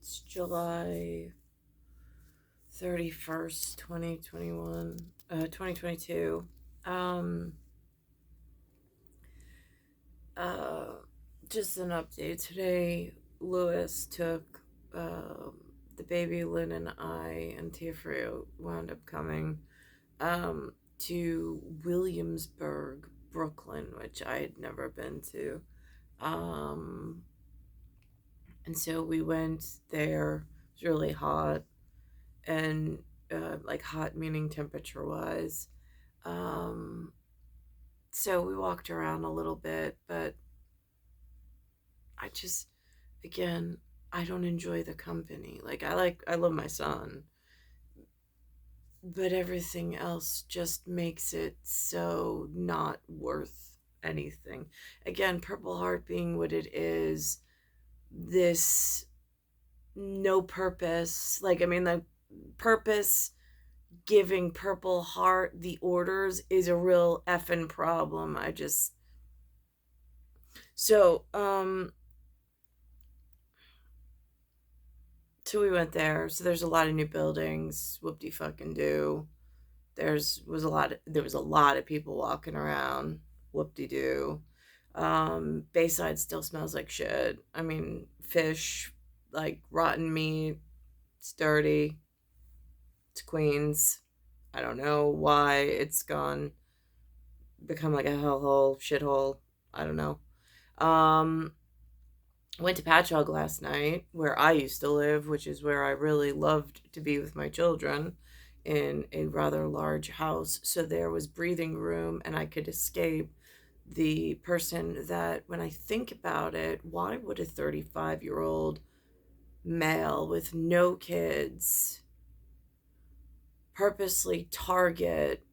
It's July 31st, 2022. Um, uh, just an update. Today, Lewis took, the baby Lynn and I and Tiafrio wound up coming, to Williamsburg, Brooklyn, which I had never been to. Um, and so we went there. It was really hot and like hot meaning temperature wise. Um, so we walked around a little bit, but I just, again, I don't enjoy the company. I love my son, but everything else just makes it so not worth anything. Again, Purple Heart being what it is, this no purpose. The purpose giving Purple Heart the orders is a real effing problem. So, so we went there. So there's a lot of new buildings. Whoop de fucking do. There was a lot of people walking around. Whoop de doo. Bayside still smells like shit. I mean, fish, like rotten meat. It's dirty. It's Queens. I don't know why it's become like a hellhole, shithole. I don't know. Um, Went to Patchogue last night, where I used to live, which is where I really loved to be with my children, in a rather large house. So there was breathing room, and I could escape the person that, when I think about it, why would a 35-year-old male with no kids purposely target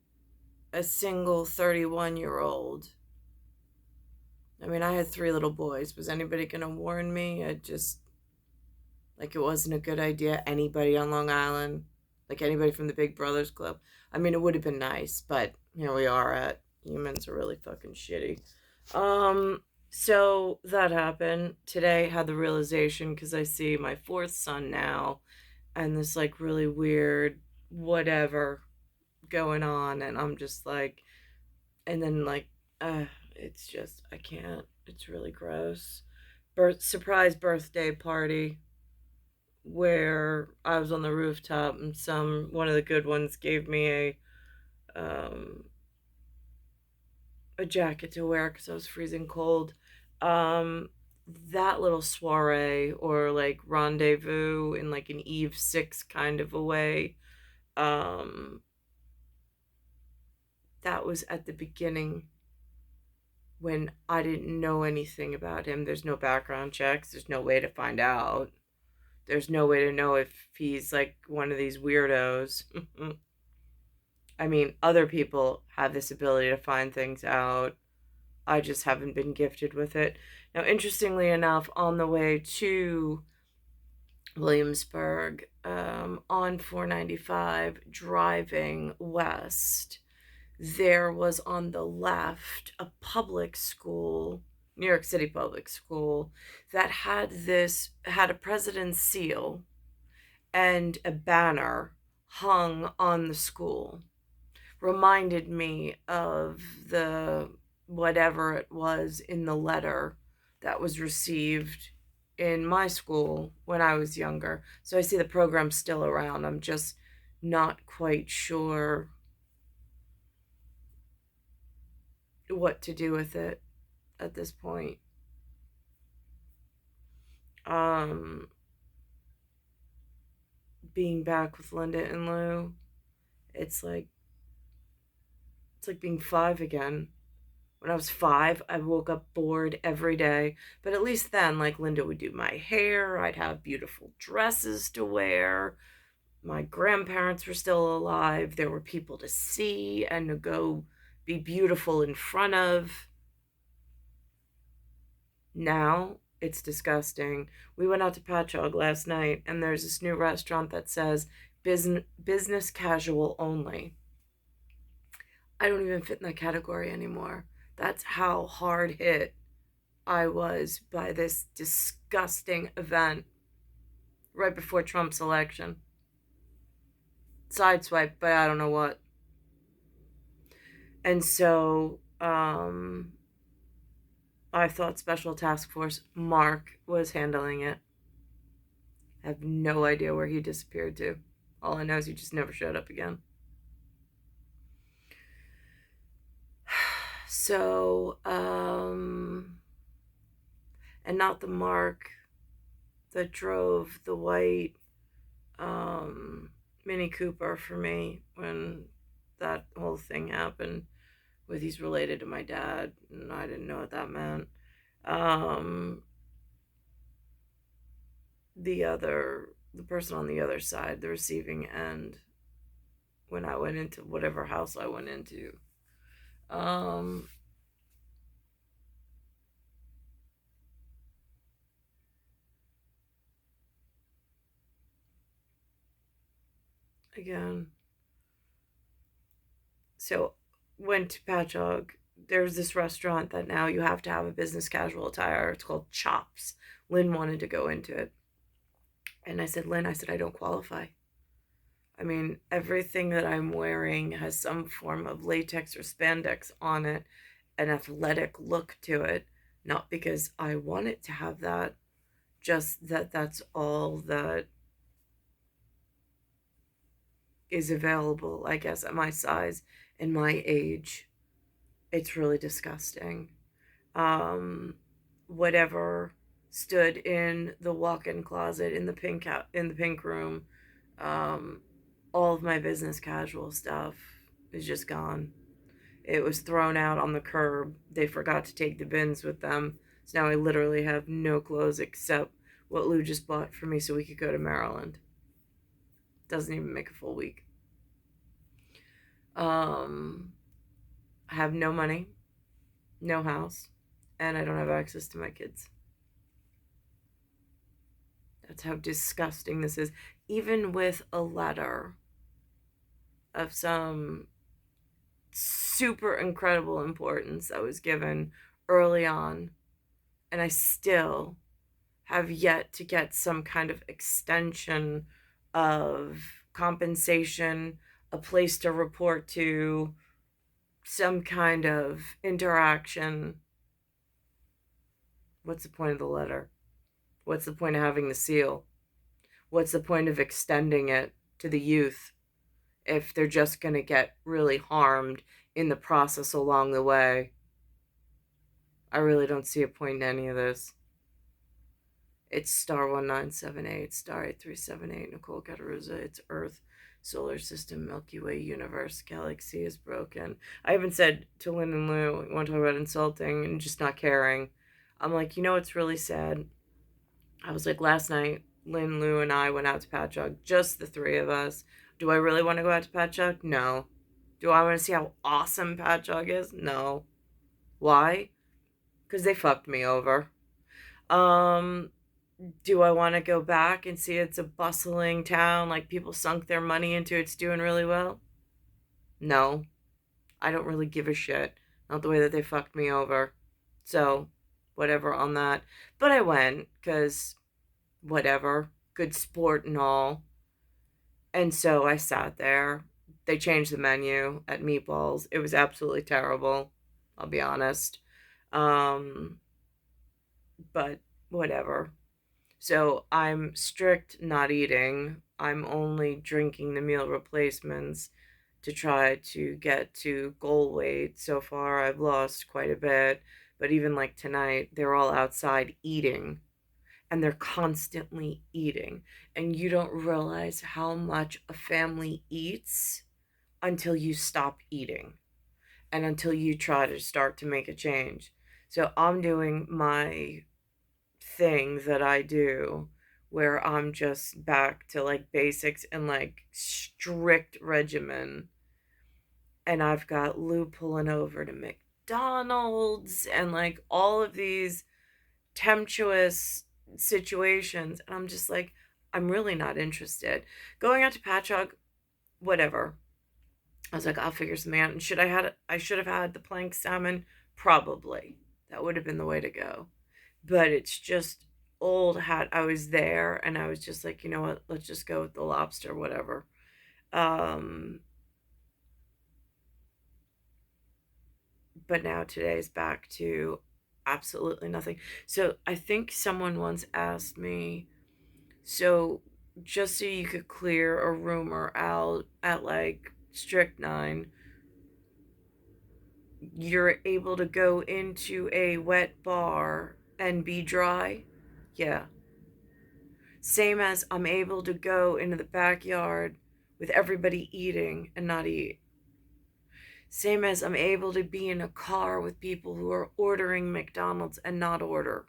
a single 31-year-old? I mean, I had three little boys. Was anybody going to warn me? It wasn't a good idea. Anybody on Long Island, like anybody from the Big Brothers Club. I mean, it would have been nice, but here we are at humans are really fucking shitty. So that happened. Today, had the realization because I see my fourth son now and this like really weird whatever going on. And I'm just like, and then like, it's just, I can't. It's really gross. Surprise birthday party where I was on the rooftop and one of the good ones gave me um a jacket to wear because I was freezing cold. Um that little soiree or like rendezvous in like an Eve 6 kind of a way. Um that was at the beginning when I didn't know anything about him. There's no background checks. There's no way to find out. There's no way to know if he's like one of these weirdos. I mean, other people have this ability to find things out. I just haven't been gifted with it. Now, interestingly enough, on the way to Williamsburg, on 495, driving west, there was on the left a public school, New York City public school, that had a president's seal and a banner hung on the school. Reminded me of the whatever it was in the letter that was received in my school when I was younger. So I see the program's still around. I'm just not quite sure what to do with it at this point. Um, Being back with Linda and Lou, it's like being five again. When I was five, I woke up bored every day. But at least then, like, Linda would do my hair. I'd have beautiful dresses to wear. My grandparents were still alive. There were people to see and to go be beautiful in front of. Now, it's disgusting. We went out to Patchogue last night, and there's this new restaurant that says business casual only. I don't even fit in that category anymore. That's how hard hit I was by this disgusting event. right before Trump's election. Sideswiped, but I don't know what. And so I thought Special Task Force Mark was handling it. I have no idea where he disappeared to. All I know is he just never showed up again. So, and not the Mark that drove the white Mini Cooper for me when that whole thing happened with he's related to my dad, and I didn't know what that meant. The person on the other side, the receiving end, when I went into whatever house I went into. Again, so went to Patchogue. There's this restaurant that now you have to have a business casual attire. It's called Chops. Lynn wanted to go into it. And I said, Lynn, I don't qualify. I mean, everything that I'm wearing has some form of latex or spandex on it, an athletic look to it, not because I want it to have that, just that that's all that is available, I guess, at my size and my age. It's really disgusting. Whatever stood in the walk-in closet in the pink room, all of my business casual stuff is just gone. It was thrown out on the curb. They forgot to take the bins with them. So now I literally have no clothes except what Lou just bought for me so we could go to Maryland. Doesn't even make a full week. I have no money, no house, and I don't have access to my kids. That's how disgusting this is. Even with a letter of some super incredible importance that was given early on, and I still have yet to get some kind of extension of compensation, a place to report to, some kind of interaction. What's the point of the letter? What's the point of having the seal? What's the point of extending it to the youth if they're just going to get really harmed in the process along the way? I really don't see a point in any of this. It's star 1978, star 8378, Nicole, Cattaruzza. It's Earth, Solar System, Milky Way, Universe, Galaxy is broken. I haven't said to Lynn and Lou, you want to talk about insulting and just not caring. I'm like, you know what's really sad? I was like, last night, Lynn, Lou, and I went out to Patchogue, just the three of us. Do I really want to go out to Patchogue? No. Do I want to see how awesome Patchogue is? No. Why? Because they fucked me over. Do I want to go back and see it's a bustling town, like people sunk their money into it's doing really well? No. I don't really give a shit. Not the way that they fucked me over. So, whatever on that. But I went, because whatever. Good sport and all. And so I sat there. They changed the menu at Meatballs. It was absolutely terrible. I'll be honest. But whatever. So I'm strict not eating. I'm only drinking the meal replacements to try to get to goal weight. So far, I've lost quite a bit. But even like tonight, they're all outside eating. And they're constantly eating. And you don't realize how much a family eats until you stop eating. And until you try to start to make a change. So I'm doing my thing that I do where I'm just back to like basics and like strict regimen. And I've got Lou pulling over to McDonald's and like all of these tempestuous situations. And I'm just like, I'm really not interested. Going out to Patchogue, whatever. I was like, I'll figure something out. And I should have had the plank salmon? Probably. That would have been the way to go. But it's just old hat. I was there and I was just like, you know what, let's just go with the lobster, whatever. Um, but now today's back to absolutely nothing. So I think someone once asked me, so just so you could clear a rumor out at like strychnine, you're able to go into a wet bar and be dry? Yeah. Same as I'm able to go into the backyard with everybody eating and not eat. Same as I'm able to be in a car with people who are ordering McDonald's and not order.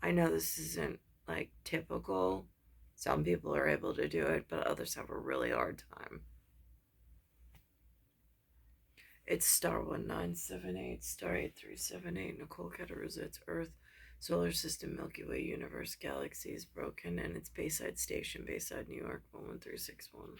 I know this isn't like typical. Some people are able to do it, but others have a really hard time. It's star 1978, star 8378, Nicole, Cattaruzza, it's Earth, Solar System, Milky Way, Universe, Galaxies, Broken, and it's Bayside Station, Bayside, New York, 11361.